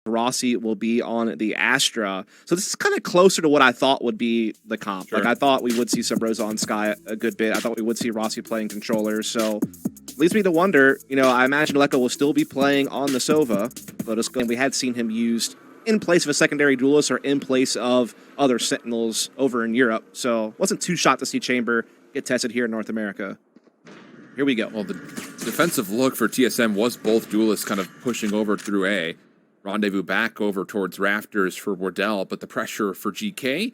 Rossi will be on the Astra. So this is kind of closer to what I thought would be the comp. Sure. Like, I thought we would see some Rosa on Sky a good bit. I thought we would see Rossi playing controllers. So leads me to wonder, you know, I imagine Lecco will still be playing on the Sova, but we had seen him used in place of a secondary duelist or in place of other Sentinels over in Europe. So wasn't too shocked to see Chamber get tested here in North America. Here we go. Well, the defensive look for TSM was both duelists kind of pushing over through A. Rendezvous back over towards Rafters for Wardell, but the pressure for GK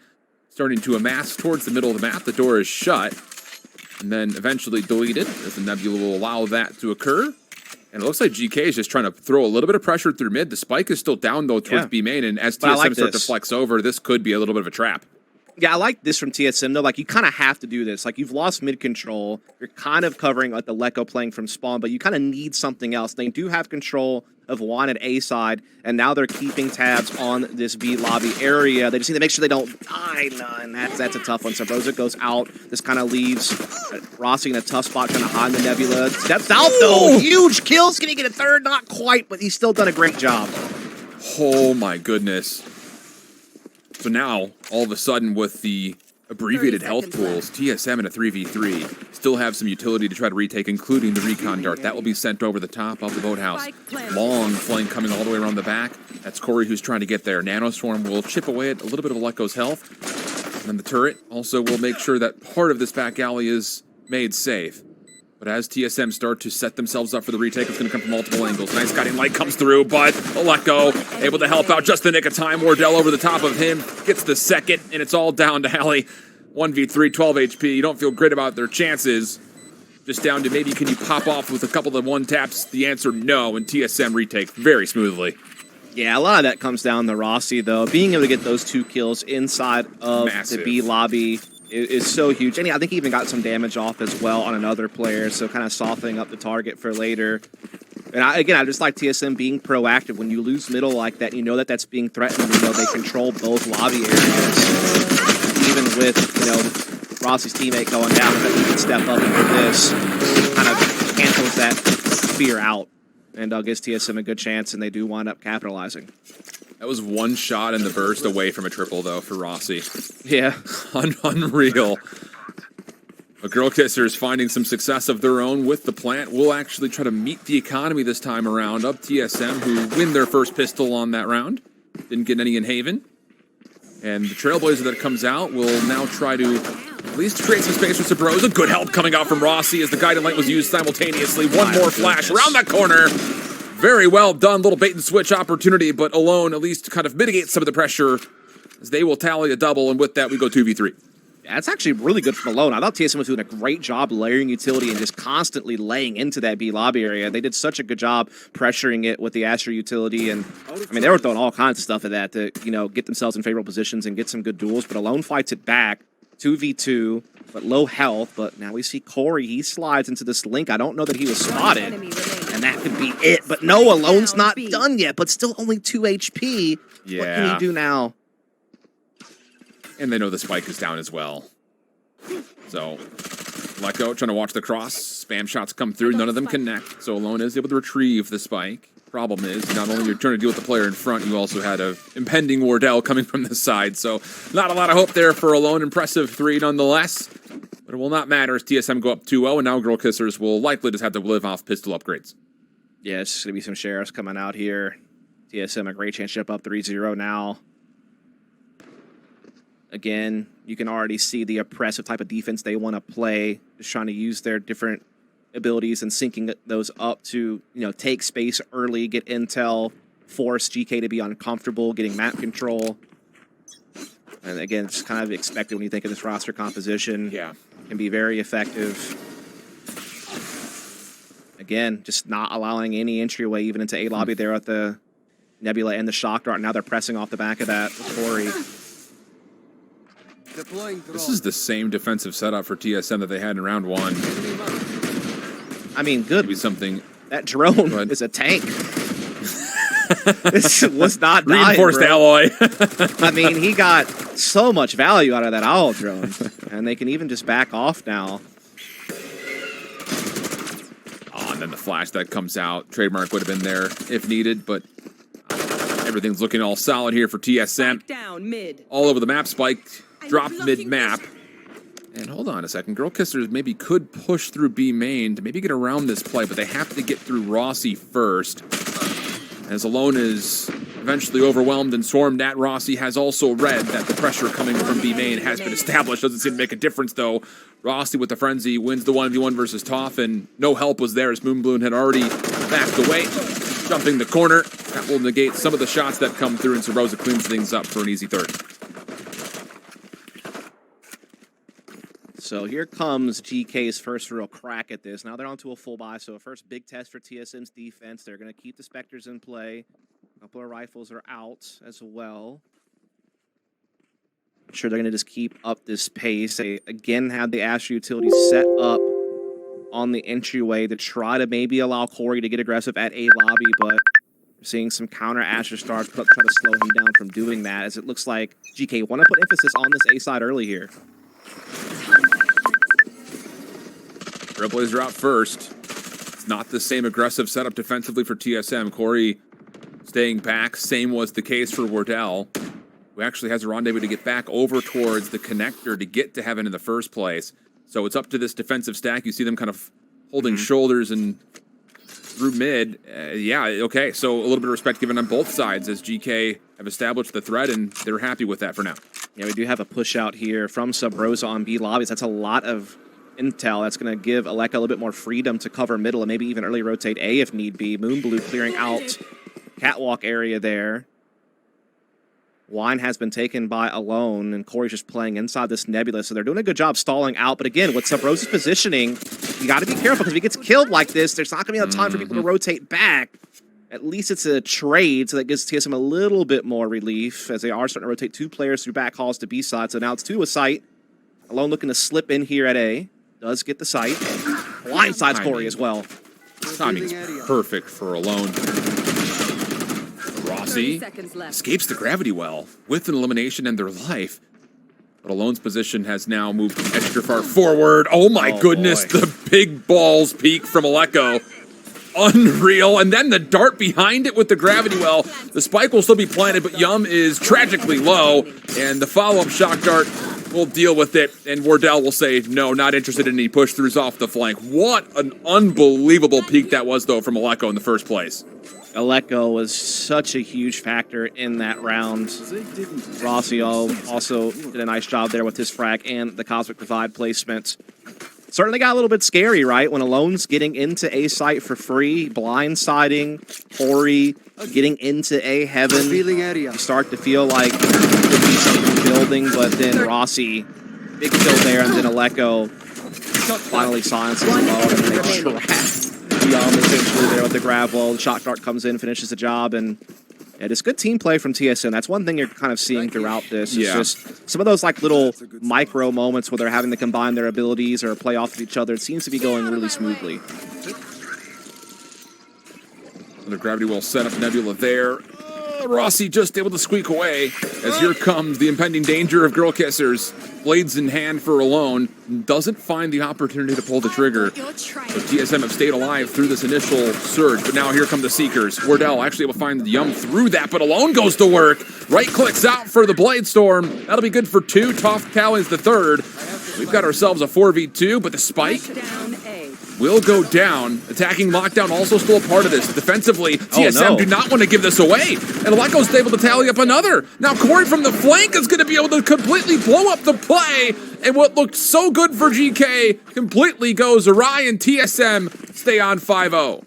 starting to amass towards the middle of the map. The door is shut and then eventually deleted as the Nebula will allow that to occur. And it looks like GK is just trying to throw a little bit of pressure through mid. The spike is still down, though, towards B main. And as TSM start to flex over, this could be a little bit of a trap. Yeah, I like this from TSM, though. Like, you kind of have to do this. Like, you've lost mid control. You're kind of covering like the Lecco playing from spawn, but you kind of need something else. They do have control of one at A side, and now they're keeping tabs on this B lobby area. They just need to make sure they don't die none. That's a tough one. So Rosa goes out. This kind of leaves Rossi in a tough spot, trying to hide the Nebula. Steps out, though. Huge kills. Can he get a third? Not quite, but he's still done a great job. Oh, my goodness. So now, all of a sudden, with the abbreviated health pools, TSM in a 3v3 still have some utility to try to retake, including the recon dart. That will be sent over the top of the boathouse. Long flank coming all the way around the back. That's Corey who's trying to get there. Nanoswarm will chip away at a little bit of Lecco's health. And then the turret also will make sure that part of this back alley is made safe. But as TSM start to set themselves up for the retake, it's going to come from multiple angles. Nice guiding light comes through, but Lecco able to help out just the nick of time. Wardell over the top of him, gets the second, and it's all down to Alley. 1v3, 12 HP. You don't feel great about their chances. Just down to maybe can you pop off with a couple of one taps? The answer, no, and TSM retake very smoothly. Yeah, a lot of that comes down to Rossi, though. Being able to get those 2 kills inside of the B lobby is so huge. And I think he even got some damage off as well on another player, so kind of softening up the target for later. And I just like TSM being proactive. When you lose middle like that, you know that that's being threatened. You know they control both lobby areas. Even with, you know, Rossi's teammate going down, and that he can step up into this, kind of cancels that fear out. And gives TSM a good chance, and they do wind up capitalizing. That was one shot in the burst away from a triple, though, for Rossi. Yeah. Unreal. But Girlkissers finding some success of their own with the plant will actually try to meet the economy this time around. Up TSM, who win their first pistol on that round. Didn't get any in Haven. And the Trailblazer that comes out will now try to at least create some space for Sabrosa. Good help coming out from Rossi as the guiding light was used simultaneously. One more flash around that corner. Very well done. Little bait and switch opportunity, but Alone at least kind of mitigates some of the pressure as they will tally a double, and with that we go 2v3. Yeah, that's actually really good from Alone. I thought TSM was doing a great job layering utility and just constantly laying into that B lobby area. They did such a good job pressuring it with the Astra utility, and I mean, they were throwing all kinds of stuff at that to, you know, get themselves in favorable positions and get some good duels, but Alone fights it back. 2v2, but low health. But now we see Corey. He slides into this link. I don't know that he was spotted, and that could be it. But no, Alone's not done yet, but still only 2 HP. Yeah. What can he do now? And they know the spike is down as well. So, Lecco trying to watch the cross. Spam shots come through. None of them connect. So Alone is able to retrieve the spike. Problem is, not only you're trying to deal with the player in front, you also had a impending Wardell coming from the side. So not a lot of hope there for Alone. Impressive 3 nonetheless. But it will not matter as TSM go up 2-0, and now Girlkissers will likely just have to live off pistol upgrades. Yeah, it's going to be some sheriffs coming out here. TSM a great chance to jump up 3-0 now. Again, you can already see the oppressive type of defense they want to play. Just trying to use their different abilities and syncing those up to, you know, take space early, get intel, force GK to be uncomfortable, getting map control. And again, it's kind of expected when you think of this roster composition. Yeah. Can be very effective. Again, just not allowing any entryway even into A lobby there at the Nebula and the shock dart. Now they're pressing off the back of that with Corey. This is the same defensive setup for TSM that they had in round 1. I mean, good. Be something. That drone is a tank. This was not reinforced dying, alloy. I mean, he got so much value out of that owl drone, and they can even just back off now. Oh, and then the flash that comes out. Trademark would have been there if needed, but Everything's looking all solid here for TSM. Down mid. All over the map. Spike dropped mid-map. And hold on a second. Girlkissers maybe could push through B main to maybe get around this play, but they have to get through Rossi first. As Alone is eventually overwhelmed and swarmed at, Rossi has also read that the pressure coming from B main has been established. Doesn't seem to make a difference, though. Rossi with the frenzy wins the 1v1 versus Toff, and no help was there as Moonbloom had already backed away. Jumping the corner. That will negate some of the shots that come through, and Rosa cleans things up for an easy third. So here comes GK's first real crack at this. Now they're onto a full buy, so a first big test for TSM's defense. They're going to keep the Spectres in play. A couple of rifles are out as well. I'm sure they're going to just keep up this pace. They, again, have the Asher utility set up on the entryway to try to maybe allow Corey to get aggressive at A lobby, but we're seeing some counter Asher stars try to slow him down from doing that, as it looks like GK want to put emphasis on this A side early here. Trailblazers are out first. It's not the same aggressive setup defensively for TSM. Corey staying back. Same was the case for Wardell, who actually has a rendezvous to get back over towards the connector to get to heaven in the first place. So it's up to this defensive stack. You see them kind of holding shoulders and through mid. Yeah, okay. So a little bit of respect given on both sides as GK have established the threat, and they're happy with that for now. Yeah, we do have a push out here from Sub Rosa on B lobbies. That's a lot of intel. That's going to give Aleka a little bit more freedom to cover middle and maybe even early rotate A if need be. Moonblue clearing out catwalk area there. Wine has been taken by Alone, and Corey's just playing inside this nebula, so they're doing a good job stalling out. But again, with Sub Rosa's positioning, you got to be careful, because if he gets killed like this, there's not going to be enough time for people to rotate back. At least it's a trade, so that gives TSM a little bit more relief, as they are starting to rotate 2 players through back halls to B side. So now it's 2 a site. Alone looking to slip in here at A. Does get the site. Blindsides Corey as well. Timing's perfect for Alone. Rossi escapes the gravity well with an elimination and their life. But Alone's position has now moved extra far forward. Oh my goodness, boy. The big balls peak from Aleko. Unreal. And then the dart behind it with the gravity well. The spike will still be planted, but Yum is tragically low. And the follow-up shock dart will deal with it. And Wardell will say, no, not interested in any push-throughs off the flank. What an unbelievable peak that was, though, from Aleko in the first place. Aleko was such a huge factor in that round. Rossi also did a nice job there with his frag and the Cosmic Divide placement. Certainly got a little bit scary, right? When Alone's getting into A site for free, blindsiding, Corey getting into A heaven. You start to feel like there could be something building, but then Rossi, big kill there, and then Aleko finally silences Alone, and they trapped Yum essentially there with the grab wall. The shock dart comes in, finishes the job, and yeah, it's good team play from TSM. That's one thing you're kind of seeing throughout this. It's just some of those like little micro moments where they're having to combine their abilities or play off of each other. It seems to be going really smoothly. Another gravity well set up Nebula there. Rossi just able to squeak away as here comes the impending danger of Girlkissers. Blades in hand for Alone. Doesn't find the opportunity to pull the trigger. So TSM have stayed alive through this initial surge, but now here come the Seekers. Wardell actually able to find the Yum through that, but Alone goes to work. Right clicks out for the Blade Storm. That'll be good for 2. Toff tallies the 3rd. We've got ourselves a 4v2, but the spike will go down. Attacking lockdown also still a part of this. Defensively, TSM do not want to give this away. And Aleko's able to tally up another. Now Corey from the flank is going to be able to completely blow up the play. And what looked so good for GK completely goes awry, and TSM stay on 5-0.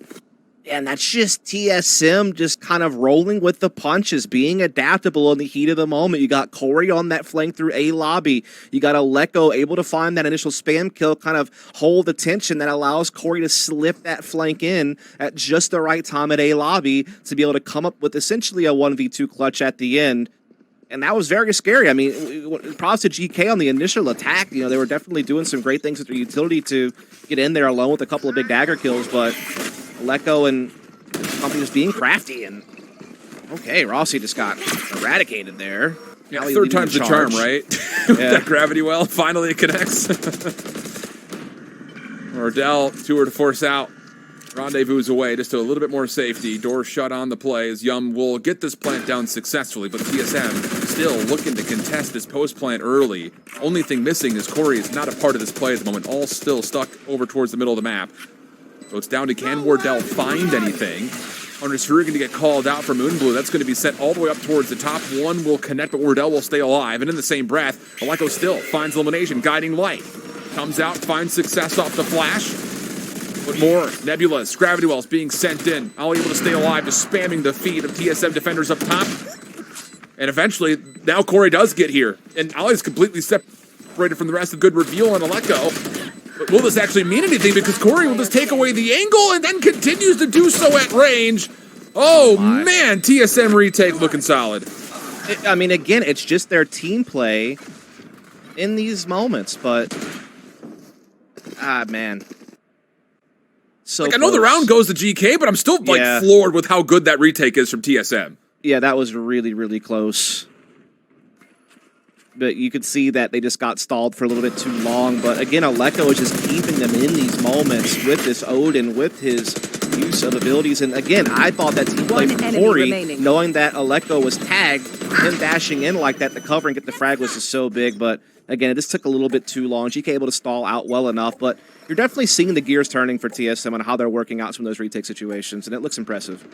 And that's just TSM just kind of rolling with the punches, being adaptable in the heat of the moment. You got Corey on that flank through A lobby. You got Aleko able to find that initial spam kill, kind of hold the tension that allows Corey to slip that flank in at just the right time at A lobby to be able to come up with essentially a 1v2 clutch at the end. And that was very scary. I mean, props to GK on the initial attack. You know, they were definitely doing some great things with their utility to get in there alone with a couple of big dagger kills, but Aleko and the company just being crafty, and okay, Rossi just got eradicated there. Yeah, 3rd time's the charm, right? With that gravity well, finally it connects. Wardell, 2 to force out. Rendezvous away just to a little bit more safety. Door shut on the play as Yum will get this plant down successfully, but TSM still looking to contest this post plant early. Only thing missing is Corey is not a part of this play at the moment. All still stuck over towards the middle of the map. So it's down to can Wardell find anything? Hunter's Fury going to get called out for Moonblue. That's going to be sent all the way up towards the top. One will connect, but Wardell will stay alive. And in the same breath, Aleko still finds elimination. Guiding Light comes out, finds success off the flash. But more Nebulas, Gravity Wells being sent in. All able to stay alive, just spamming the feet of TSM defenders up top. And eventually, now Corey does get here. And Ollie's completely separated from the rest of good reveal on Aleko. But will this actually mean anything? Because Corey will just take away the angle and then continues to do so at range. Oh, man, TSM retake looking solid. I mean, again, it's just their team play in these moments, but... man. So I know the round goes to GK, but I'm still floored with how good that retake is from TSM. Yeah, that was really, really close. But you could see that they just got stalled for a little bit too long. But again, Aleko is just keeping them in these moments with this Odin, with his use of abilities. And again, I thought that team play from Corey, knowing that Aleko was tagged, him dashing in like that, the cover and get the frag was just so big. But again, it just took a little bit too long. GK able to stall out well enough, but you're definitely seeing the gears turning for TSM on how they're working out some of those retake situations, and it looks impressive.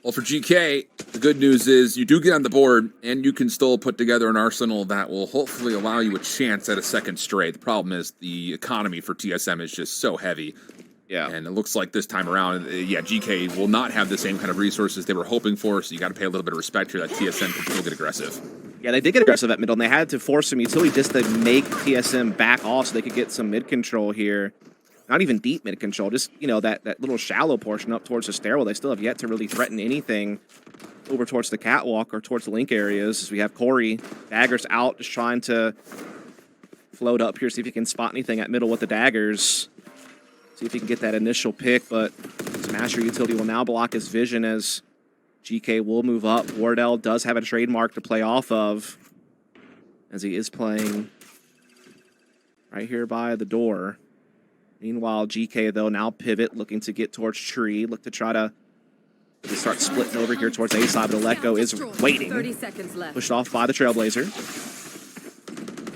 Well, for GK, the good news is you do get on the board, and you can still put together an arsenal that will hopefully allow you a chance at a second straight. The problem is the economy for TSM is just so heavy. Yeah. And it looks like this time around, GK will not have the same kind of resources they were hoping for, so you got to pay a little bit of respect here that TSM can still get aggressive. Yeah, they did get aggressive at middle, and they had to force some utility just to make TSM back off so they could get some mid control here. Not even deep mid control, just, you know, that little shallow portion up towards the stairwell. They still have yet to really threaten anything over towards the catwalk or towards the link areas. As we have Corey, daggers out, just trying to float up here, see if he can spot anything at middle with the daggers. See if he can get that initial pick, but Smasher utility will now block his vision as GK will move up. Wardell does have a trademark to play off of as he is playing right here by the door. Meanwhile, GK, though, now pivot, looking to get towards Tree. Look to try to start splitting over here towards A side, but Aleko is waiting. 30 seconds left. Pushed off by the Trailblazer.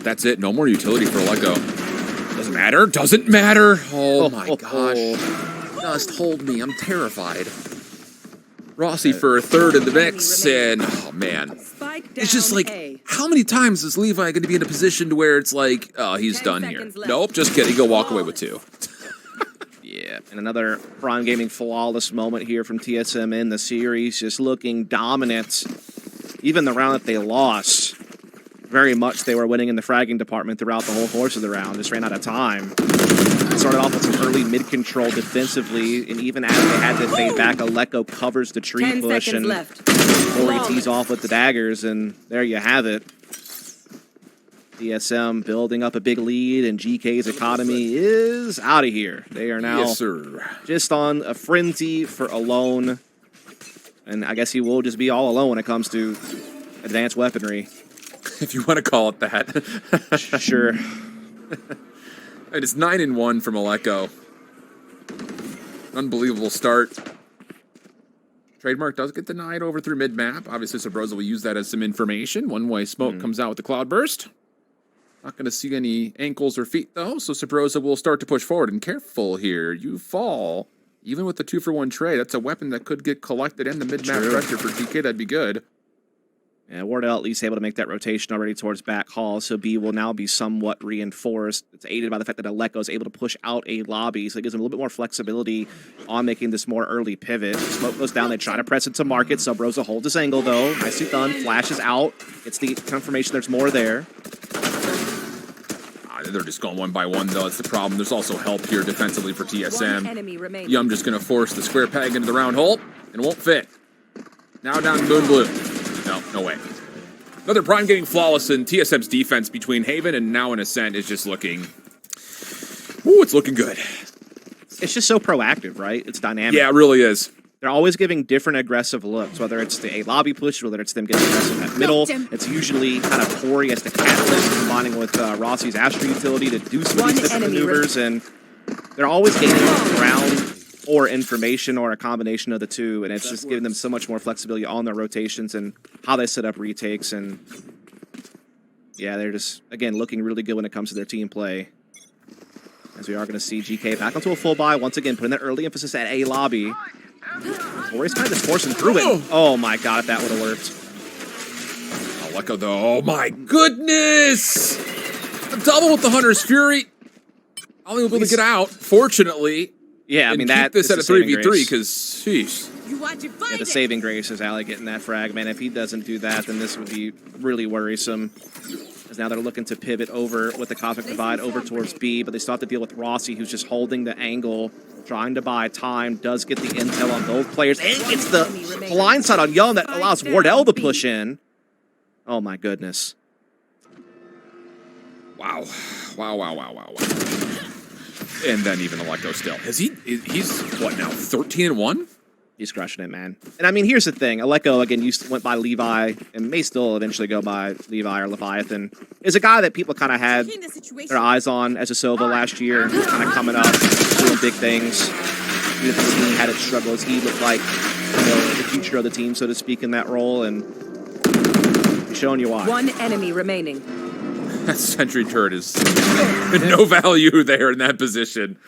That's it. No more utility for Aleko. Doesn't matter. Doesn't matter. Oh, my gosh. Just hold me. I'm terrified. Rossi for a third in the mix, and oh man, it's just like, how many times is Levi going to be in a position to where it's like, oh, he's done here? Nope, just kidding. He'll walk away with 2. Yeah, and another Prime Gaming flawless moment here from TSM in the series, just looking dominant. Even the round that they lost, very much they were winning in the fragging department throughout the whole course of the round. Just ran out of time. Started off with some early mid-control defensively, and even as they had to fade back, Aleko covers the tree push, and Corey tees off with the daggers, and there you have it. TSM building up a big lead, and GK's economy is out of here. They are now just on a frenzy for Alone, and I guess he will just be all alone when it comes to advanced weaponry. If you want to call it that. Sure. And it's 9-1 from Aleko. Unbelievable start. Trademark does get denied over through mid-map. Obviously, Sabrosa will use that as some information. One-way smoke comes out with the cloud burst. Not going to see any ankles or feet, though, so Sabrosa will start to push forward. And careful here, you fall. Even with the 2-for-1 trade, that's a weapon that could get collected in the mid-map pressure for GK. That'd be good. Yeah, Wardell at least able to make that rotation already towards back hall, so B will now be somewhat reinforced. It's aided by the fact that Aleko is able to push out a lobby, so it gives him a little bit more flexibility on making this more early pivot. Smoke goes down, they try to press into market. Subrosa holds his angle, though. Nicely done, flashes out. It's the confirmation there's more there. They're just going one by one, though. It's the problem. There's also help here defensively for TSM. Yum just going to force the square peg into the round hole, and it won't fit. Now down to Moon Blue. No way. Another Prime getting flawless, and TSM's defense between Haven and now in Ascent is just looking... Ooh, it's looking good. It's just so proactive, right? It's dynamic. Yeah, it really is. They're always giving different aggressive looks, whether it's a lobby push, whether it's them getting aggressive at middle. It's usually kind of Corey as the catalyst, combining with Rossi's Astro utility to do some of these different maneuvers, and they're always gaining ground or information or a combination of the two, and it's just giving them so much more flexibility on their rotations and how they set up retakes. And yeah, they're just, again, looking really good when it comes to their team play. As we are going to see GK back onto a full buy, once again, putting that early emphasis at A lobby. Tori's kind of just forcing through it. Oh my god, if that would have worked. Aleko though, oh my goodness! A double with the Hunter's Fury. Only able to get out, fortunately. Yeah, I mean, keep this at a 3v3 because, sheesh. Yeah, the saving grace is Ali getting that frag, man. If he doesn't do that, then this would be really worrisome. As now they're looking to pivot over with the Cosmic Divide over towards B, but they still have to deal with Rossi, who's just holding the angle, trying to buy time, does get the intel on both players, and gets the blindside on Yum that allows Wardell to push in. Oh my goodness. Wow. Wow. And then even Aleko still. He's what now, 13-1? He's crushing it, man. And I mean, here's the thing. Aleko, again, went by Levi and may still eventually go by Levi or Leviathan. Is a guy that people kind of had their eyes on as a Sova last year, kind of coming up, doing big things. Even if the team had its struggles, he looked like, you know, the future of the team, so to speak, in that role, and he's showing you why. One enemy remaining. That sentry turret is no value there in that position.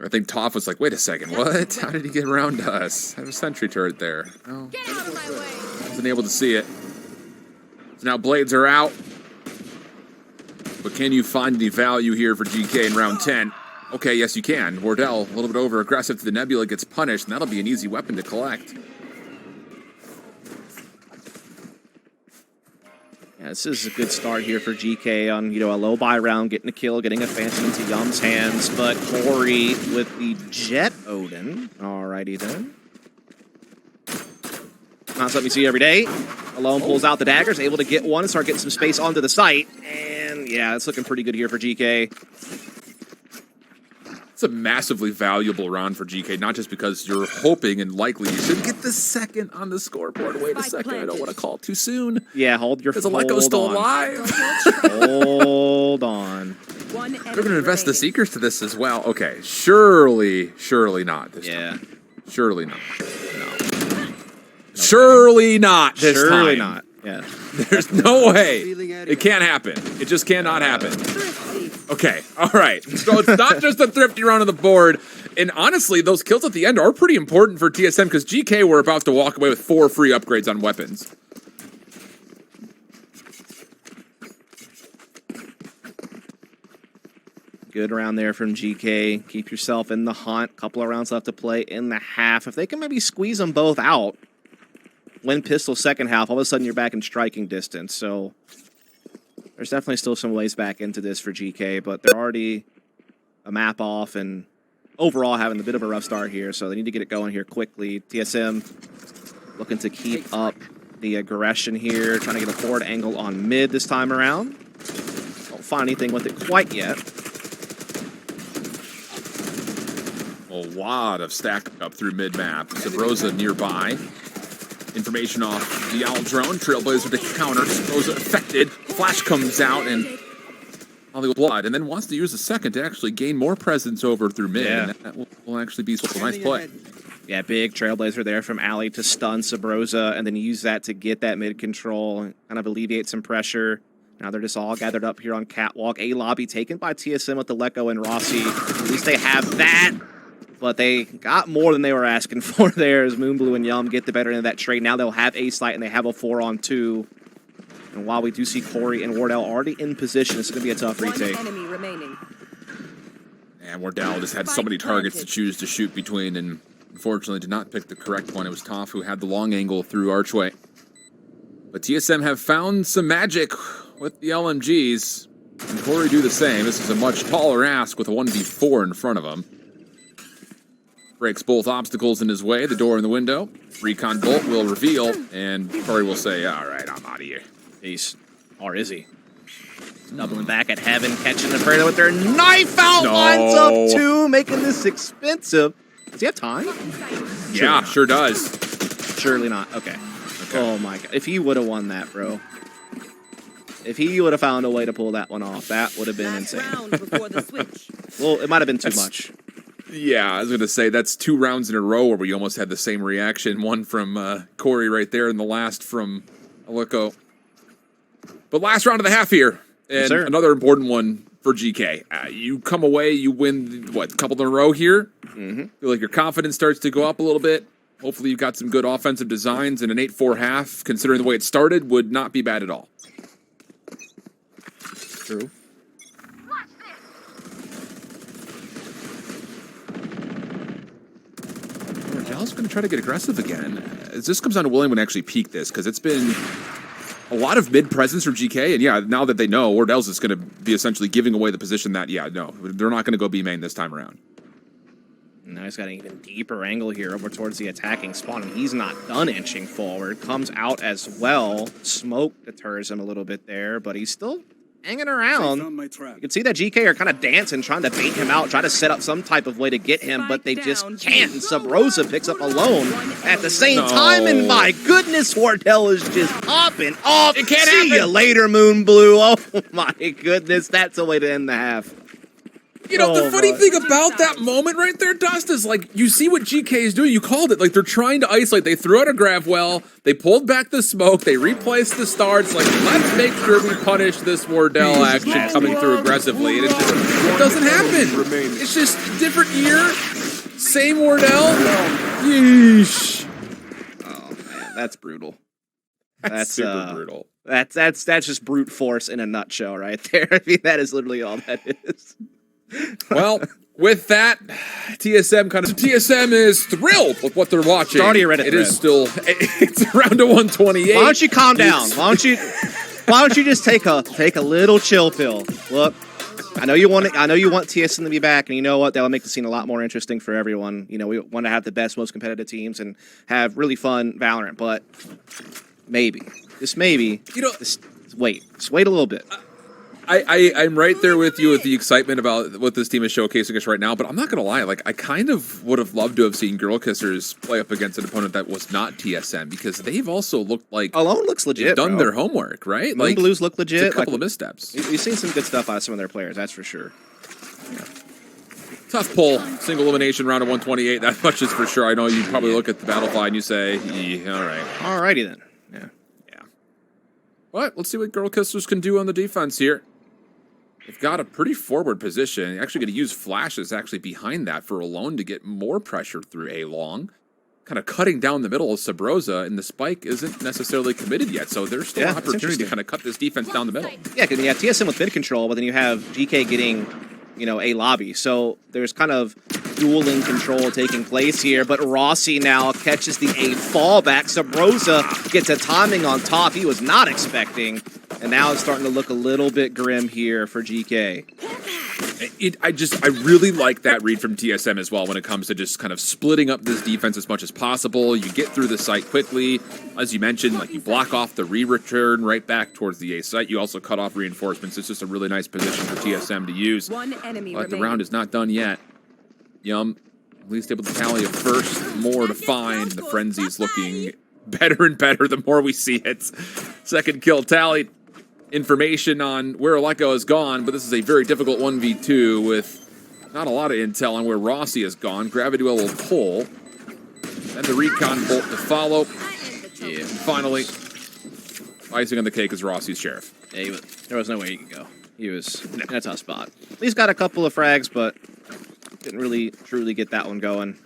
I think Toph was like, wait a second, what? How did he get around us? I have a sentry turret there. Oh, Get out of my way. wasn't able to see it. So now blades are out. But can you find the value here for GK in round 10? Okay, yes you can. Wardell, a little bit over aggressive to the Nebula, gets punished, and that'll be an easy weapon to collect. Yeah, this is a good start here for GK on, you know, a low buy round, getting a kill, getting a Phantom into Yum's hands, but Corey with the Jet Odin. Alrighty then. Not something you see every day. Alone pulls out the daggers, able to get one and start getting some space onto the site. And yeah, it's looking pretty good here for GK. It's a massively valuable round for GK, not just because you're hoping and likely you should get the second on the scoreboard. Wait a second, I don't want to call it too soon. Yeah, hold your Because Aleko's still alive. Hold on. They're going to invest the Seekers to this as well. Okay, surely not this time. Surely not. No. Surely not this time. Surely not. Yeah. There's no way. It can't happen. It just cannot happen. Okay, all right. So it's not just a thrifty round on the board. And honestly, those kills at the end are pretty important for TSM because GK were about to walk away with 4 free upgrades on weapons. Good round there from GK. Keep yourself in the hunt. Couple of rounds left to play in the half. If they can maybe squeeze them both out, win pistol second half, all of a sudden you're back in striking distance. So there's definitely still some ways back into this for GK, but they're already a map off and overall having a bit of a rough start here, so they need to get it going here quickly. TSM looking to keep up the aggression here, trying to get a forward angle on mid this time around. Don't find anything with it quite yet. A lot of stack up through mid-map. Sabrosa nearby. Information off the Owl drone. Trailblazer to counter. Sabrosa affected. Flash comes out and Hollywood blood, and then wants to use a second to actually gain more presence over through mid. Yeah. And that will actually be a nice play. Yeah, big Trailblazer there from Ali to stun Sabrosa, and then use that to get that mid control and kind of alleviate some pressure. Now they're just all gathered up here on Catwalk. A lobby taken by TSM with the Aleko and Rossi. At least they have that. But they got more than they were asking for there as Moonblue and Yum get the better end of that trade. Now they'll have a site and they have a 4-on-2. And while we do see Corey and Wardell already in position, it's going to be a tough retake. One enemy remaining. And Wardell just had so many targets to choose to shoot between, and unfortunately did not pick the correct one. It was Toph who had the long angle through Archway. But TSM have found some magic with the LMGs. And Corey do the same. This is a much taller ask with a 1v4 in front of him. Breaks both obstacles in his way, the door and the window. Recon bolt will reveal, and Corey will say, all right, I'm out of here. Peace. Or is he? Doubling back at Heaven, catching the Predator with their knife out, lines up 2, making this expensive. Does he have time? Yeah, sure does. Surely not. Okay. Oh my god. If he would have won that, bro. If he would have found a way to pull that one off, that would have been Last insane. round before the switch. Well, it might have been too much. Yeah, I was going to say, that's 2 rounds in a row where we almost had the same reaction. One from Corey right there, and the last from Aliko. But last round of the half here, and Yes, another important one for GK. You come away, you win, what, a couple in a row here? Mm-hmm. Feel like your confidence starts to go up a little bit. Hopefully you've got some good offensive designs, and an 8-4 half, considering the way it started, would not be bad at all. True. Dell's going to try to get aggressive again. This comes down to William would actually peak this, because it's been a lot of mid-presence from GK, and yeah, now that they know, Wardell's is going to be essentially giving away the position that, yeah, no, they're not going to go B main this time around. Now he's got an even deeper angle here over towards the attacking spawn, and he's not done inching forward. Comes out as well. Smoke deters him a little bit there, but he's still hanging around. You can see that GK are kind of dancing, trying to bait him out, try to set up some type of way to get him, but they just can't. And Subrosa picks up alone at the same time, and my goodness, Wardell is just popping off. It can't See happen. you later, Moon Blue. Oh my goodness, that's a way to end the half. You know, the Oh, funny my. thing about that moment right there, Dust, is like, you see what GK is doing. You called it. Like, they're trying to isolate. They threw out a grab well. They pulled back the smoke. They replaced the starts. Like, let's make sure we punish this Wardell action coming through aggressively. And it doesn't happen. It's just different year. Same Wardell. Yeesh. Oh man, that's brutal. That's super brutal. That's just brute force in a nutshell right there. I mean, that is literally all that is. Well, with that, TSM is thrilled with what they're watching. It's already a Reddit It thread. is still, it's around to 128. Why don't you calm down? Why don't you just take a little chill pill? Look, I know you want TSM to be back, and you know what? That'll make the scene a lot more interesting for everyone. You know, we want to have the best, most competitive teams and have really fun Valorant, but maybe, just maybe, just wait a little bit. I'm right there with you with the excitement about what this team is showcasing us right now, but I'm not going to lie. Like, I kind of would have loved to have seen Girlkissers play up against an opponent that was not TSM, because they've also looked like Alone looks legit. they've done bro. their homework, right? Moon Like, Blues look legit. it's a couple of missteps. We've seen some good stuff out of some of their players, that's for sure. Tough pull, single elimination round of 128. That much is for sure. I know you probably look at the battle fly and you say, yeah, all right. Alrighty then. Yeah. But let's see what Girlkissers can do on the defense here. They've got a pretty forward position. Actually going to use flashes actually behind that for Alone to get more pressure through A long. Kind of cutting down the middle of Subrosa, and the spike isn't necessarily committed yet, so there's still an opportunity to kind of cut this defense down the middle. Yeah, because you have TSM with mid control, but then you have GK getting, you know, a lobby. So there's kind of dueling control taking place here, but Rossi now catches the A fallback. Subrosa gets a timing on top he was not expecting, and now it's starting to look a little bit grim here for GK. I really like that read from TSM as well when it comes to just kind of splitting up this defense as much as possible. You get through the site quickly. As you mentioned, like, you block off the re-return right back towards the A site. You also cut off reinforcements. It's just a really nice position for TSM to use. One enemy But the round is not done yet. Yum. At least able to tally a first, more to find. The frenzy is looking better and better the more we see it. Second kill tallied. Information on where Aliko has gone, but this is a very difficult 1v2 with not a lot of intel on where Rossi has gone. Gravity Well will pull. And the recon bolt to follow. Yeah, and finally, icing on the cake is Rossi's sheriff. Yeah, there was no way he could go. He was in a tough spot. He's got a couple of frags, but didn't really truly get that one going.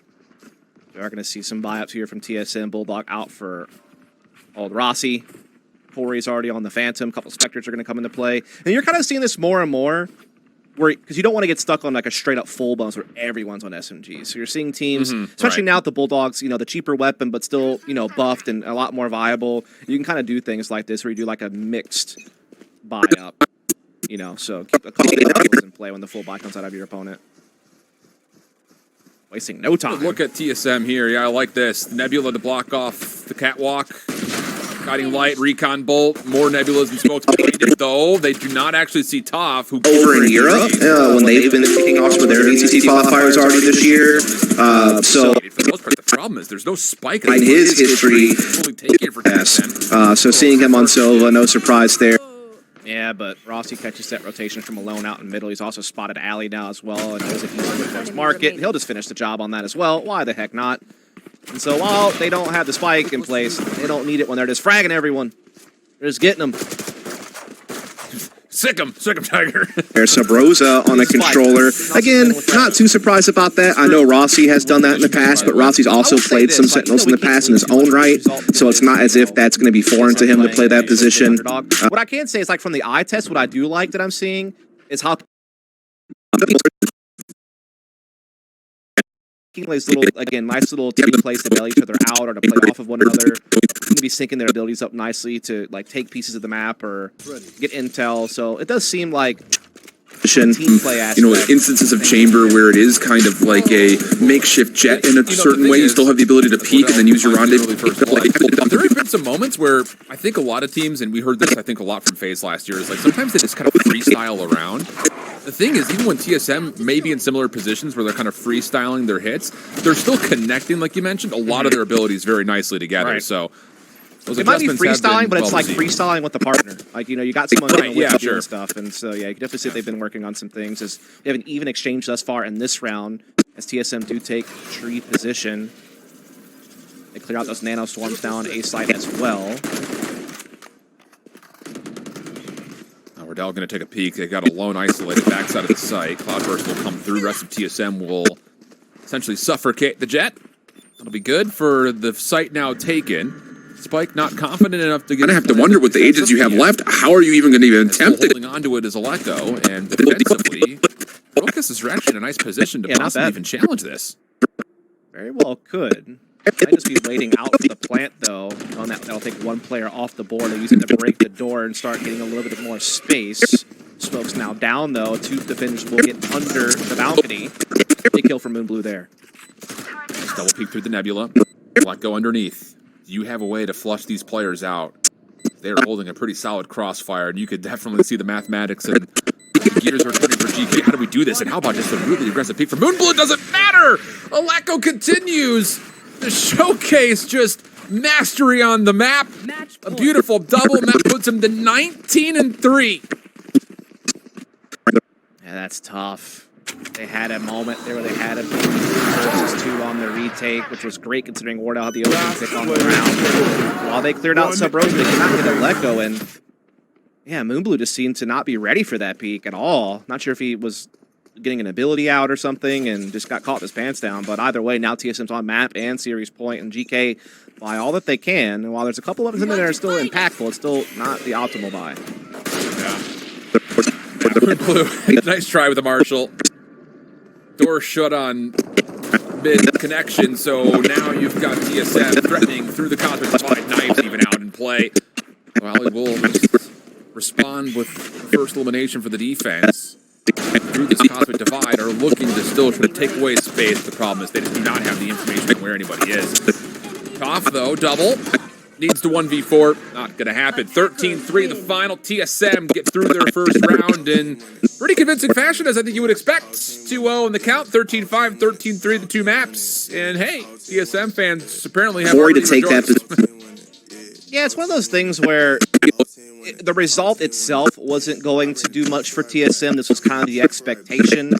We are going to see some buy-ups here from TSM. Bulldog out for old Rossi. Corey's already on the Phantom. A couple Spectres are going to come into play. And you're kind of seeing this more and more, because you don't want to get stuck on like a straight-up full bonus where everyone's on SMG. So you're seeing teams, especially now with the Bulldogs, you know, the cheaper weapon, but still, you know, buffed and a lot more viable. You can kind of do things like this where you do like a mixed buy-up, you know, so keep a couple of deals in play when the full buy comes out of your opponent. Wasting no time. Look at TSM here. Yeah, I like this. Nebula to block off the catwalk. Guiding light, recon bolt, more nebulas and smokes behind it, though. They do not actually see Toph, who over in Europe when they've been kicking off with their VCC qualifiers already this year. So for the most part, the problem is there's no spike in his history. Fully taken for TSM. So seeing him on Silva, no surprise there. Yeah, but Rossi catches that rotation from Malone out in the middle. He's also spotted Alley now as well, and knows that he's in the first market. He'll just finish the job on that as well. Why the heck not? And so while they don't have the spike in place, they don't need it when they're just fragging everyone. They're just getting them. Sick 'em, Tiger. There's Sabrosa on a controller. Again, not too surprised about that. I know Rossi has done that in the past, but Rossi's also played some Sentinels in the past in his own right, so it's not as if that's going to be foreign to him to play that position. What I can say is, like, from the eye test, what I do like that I'm seeing is how these little, again, nice little team plays to bail each other out or to play off of one another. Seem to be syncing their abilities up nicely to, like, take pieces of the map or get intel. So it does seem like team play aspect. You know, instances of Chamber where it is kind of like a makeshift jet in a certain way. You still have the ability to peek and then use your rendezvous. There have been some moments where I think a lot of teams, and we heard this I think a lot from FaZe last year, is like sometimes they just kind of freestyle around. The thing is, even when TSM may be in similar positions where they're kind of freestyling their hits, they're still connecting, like you mentioned, a lot of their abilities very nicely together. Right. So those it might be adjustments have freestyling, been but it's well like received. freestyling with the partner. Like, you know, you got someone Right, yeah, doing stuff, and so yeah, you can definitely see they've been working on some things. As they have an even exchange thus far in this round, as TSM do take tree position. They clear out those nano swarms down A site as well. Wardell going to take a peek. They got a lone isolated backside of the site. Cloudburst will come through. Rest of TSM will essentially suffocate the jet. That'll be good for the site now taken. Spike not confident enough to get. I have to wonder with the agents you have left, how are you even going to even attempt it? Holding onto it is Electo, and defensively, Girlkissers are actually in a nice position to possibly even challenge this. Very well could. Might just be waiting out for the plant, though. On that, that'll take one player off the board and use it to break the door and start getting a little bit more space. Smoke's now down, though. Two defenders will get under the balcony. Big kill for Moonblue there. Double peek through the nebula. Let go underneath. You have a way to flush these players out. They're holding a pretty solid crossfire, and you could definitely see the mathematics and the gears are turning for GK. How do we do this? And how about just a really aggressive peek for Moonblue? It doesn't matter! Aleko continues to showcase just mastery on the map. A beautiful double map puts him to 19-3. Yeah, that's tough. They had a moment there where they had a versus 2 on the retake, which was great considering Wardell had the opening pick on the round. While they cleared out Sub-Rose, they could not get Aleko, and yeah, Moonblue just seemed to not be ready for that peak at all. Not sure if he was getting an ability out or something and just got caught with his pants down. But either way, now TSM's on map and series point, and GK buy all that they can. And while there's a couple of them that are still impactful, it's still not the optimal buy. Yeah. Blue. Nice try with the Marshall. Door shut on mid connection, so now you've got TSM threatening through the cosmic divide. Knives even out in play. Well, he will respond with the first elimination for the defense. Through this cosmic divide are looking to still try to take away space. The problem is they do not have the information on where anybody is. Tough though, double. Needs to 1v4. Not going to happen. 13-3 the final. TSM get through their first round in pretty convincing fashion, as I think you would expect. 2-0 in the count. 13-5, 13-3 the two maps. And hey, TSM fans apparently have Worried to take that. Yeah, it's one of those things where the result itself wasn't going to do much for TSM. This was kind of the expectation.